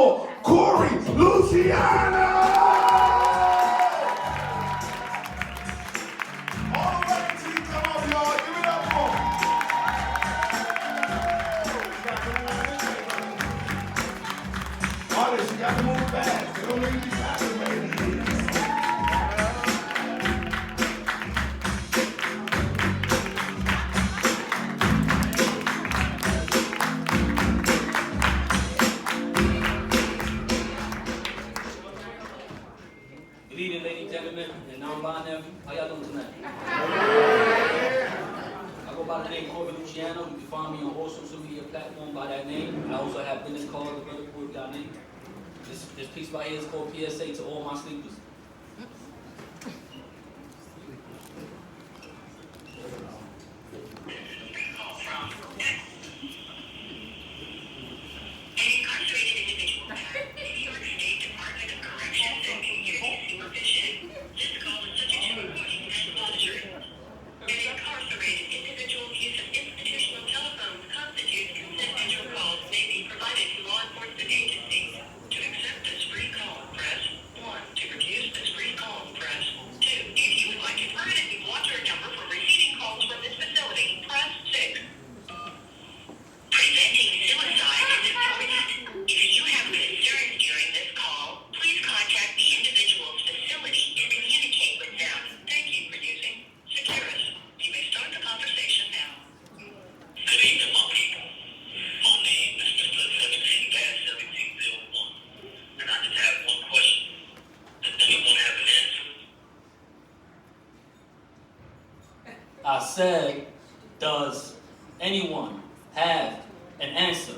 Cory Luciano! All the way to you, come on, y'all. Give it up for him. Artists, you got to move fast. They don't need to be saturated. Good evening, ladies and gentlemen, and non-binary. How y'all doing tonight? I go by the name Cory Luciano. You can find me on all social media platforms by that name. I also have business cards available with y'all name. This piece right here is called PSA to all my sleepers. I said, does anyone have an answer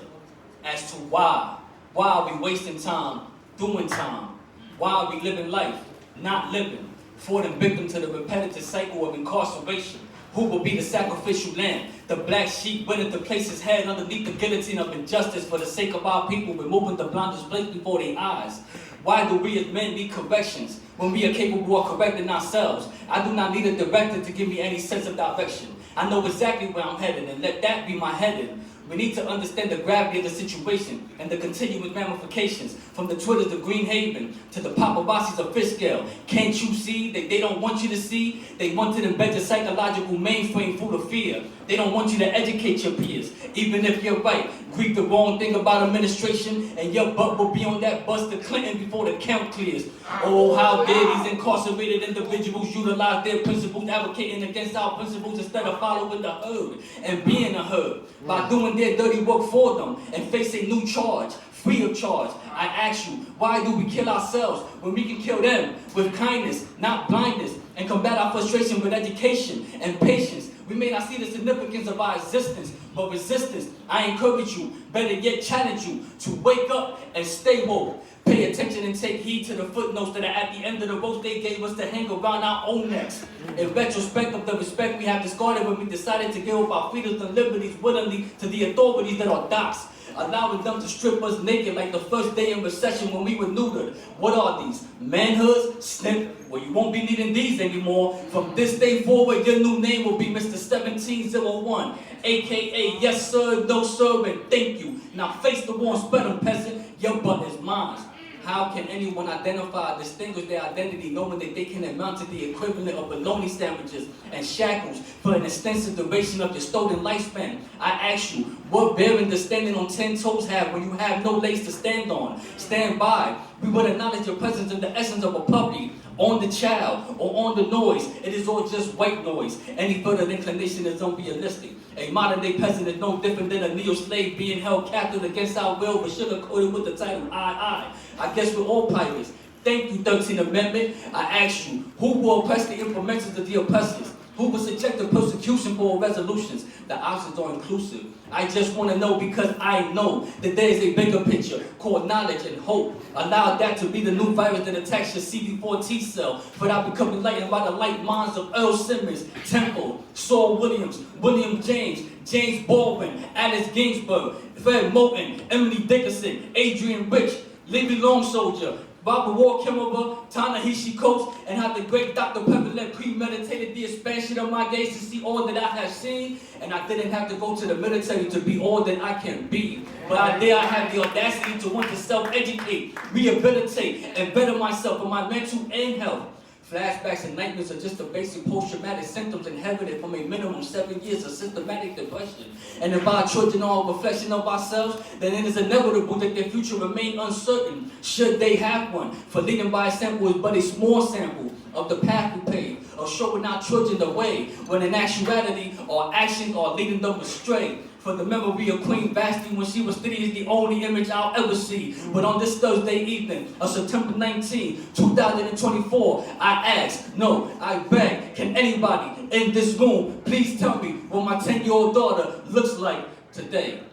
as to why? Why are we wasting time doing time? Why are we living life, not living, falling victim to the repetitive cycle of incarceration? Who will be the sacrificial lamb? The black sheep willing to place his head underneath the guillotine of injustice for the sake of our people, removing the blinders placed before their eyes. Why do we as men need corrections when we are capable of correcting ourselves? I do not need a director to give me any sense of direction. I know exactly where I'm headed, and let that be my heading. We need to understand the gravity of the situation and the continuous ramifications, from the Twitters of Green Haven to the paparazzis of Fishkill. Can't you see that they don't want you to see? They want to embed your psychological mainframe full of fear. They don't want you to educate your peers, even if you're right. Greet the wrong thing about administration, and your butt will be on that bus to Clinton before the count clears. Oh, how dare these incarcerated individuals utilize their principles, advocating against our principles instead of following the herd and being a herd. By doing their dirty work for them and face a new charge, free of charge. I ask you, why do we kill ourselves when we can kill them with kindness, not blindness, and combat our frustration with education and patience? We may not see the significance of our existence, but resistance, I encourage you, better yet challenge you, to wake up and stay woke. Pay attention and take heed to the footnotes that are at the end of the rope they gave us to hang around our own necks. In retrospect of the respect we have discarded when we decided to give up our freedoms and liberties willingly to the authorities that are docs, allowing them to strip us naked like the first day in recession when we were neutered. What are these? Manhoods? Snip? Well, you won't be needing these anymore. From this day forward, your new name will be Mr. 1701, a.k.a. yes sir, no sir, and thank you. Now face the war and spread them, peasant. Your butt is mine. How can anyone identify, distinguish their identity knowing that they can amount to the equivalent of bologna sandwiches and shackles for an extensive duration of your stolen lifespan? I ask you, what bearing does standing on 10 toes have when you have no legs to stand on? Stand by. We would acknowledge your presence in the essence of a puppy, on the child, or on the noise. It is all just white noise. Any further inclination is unrealistic. A modern-day peasant is no different than a neo-slave being held captive against our will, but sugar-coated with the title I guess we're all pirates. Thank you, 13th Amendment. I ask you, who will oppress the implementers of the oppressors? Who will subject to persecution for resolutions? The options are inclusive. I just want to know because I know that there is a bigger picture called knowledge and hope. Allow that to be the new virus that attacks your CD4 T cell without becoming enlightened by the light minds of Earl Simmons, Temple, Saul Williams, William James, James Baldwin, Alice Ginsburg, Fred Moulton, Emily Dickinson, Adrian Rich, Livy Long Soldier, Baba War came over, Ta-Nehisi Coates, and how the great Dr. Pepperlet premeditated the expansion of my gaze to see all that I have seen, and I didn't have to go to the military to be all that I can be. But I have the audacity to want to self-educate, rehabilitate, and better myself for my mental and health. Flashbacks and nightmares are just the basic post-traumatic symptoms inherited from a minimum 7 years of systematic depression. And if our children are a reflection of ourselves, then it is inevitable that their future remain uncertain, should they have one. For leading by example is but a small sample of the path we pave, of showing our children the way, when in actuality our actions are leading them astray. For the memory of Queen Vashti when she was 3 is the only image I'll ever see. But on this Thursday evening of September 19, 2024, I ask, no, I beg, can anybody in this room please tell me what my 10-year-old daughter looks like today?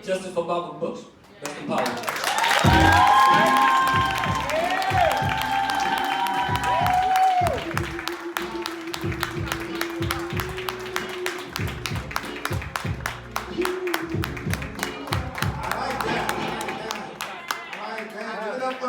Justice for Baba Brooks. Rest in power. Give it up for